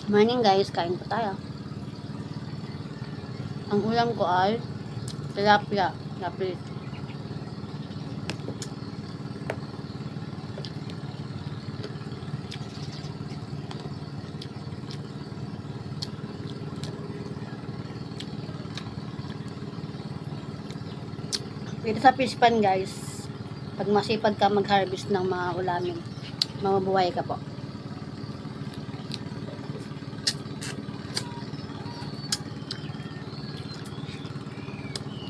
Morning guys, kain po tayo. Ang ulam ko ay tilapia. Tilapia. Dito sa fish pan guys, pag masipag ka mag-harvest ng mga ulamin, mabubuhay ka po.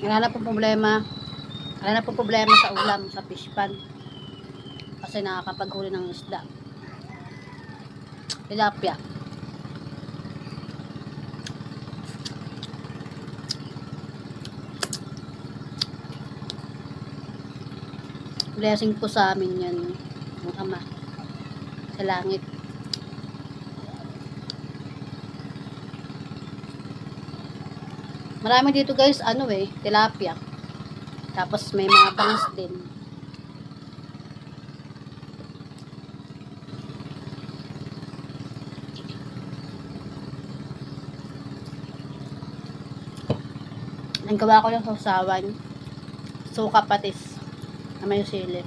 Wala na po problema sa ulam sa fish pan kasi nakakapaghuli ng isda. Tilapia. Blessing po sa amin yan ng Ama sa langit. Marami dito guys, tilapia. Tapos may mga bangus din. Ang gawa ko ng sausawan, suka patis, na may sili.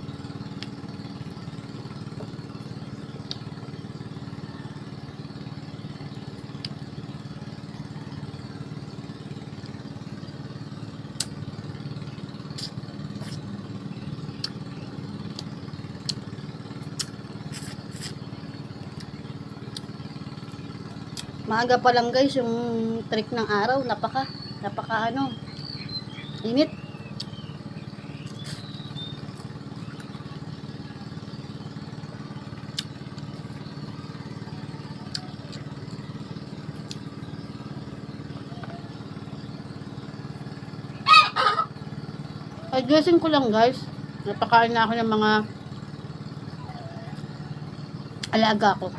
Maaga pa lang guys yung trick ng araw, napaka init. Adjustin ko lang guys, napakain na ako ng mga alaga ko.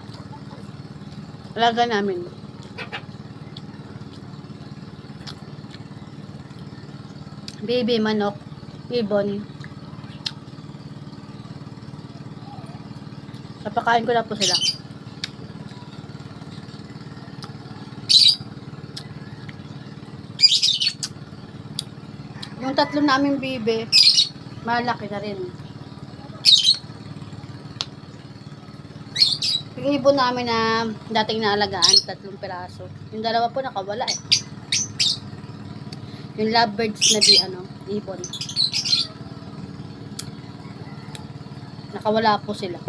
Alaga namin. Baby, manok, ibon. Napakain ko na po sila. Yung tatlo naming bibe, malaki na rin. Yung ibon namin na dating naalagaan, 3 piraso. Yung dalawa po nakawala eh. Yung lovebirds na ibon. Nakawala po sila.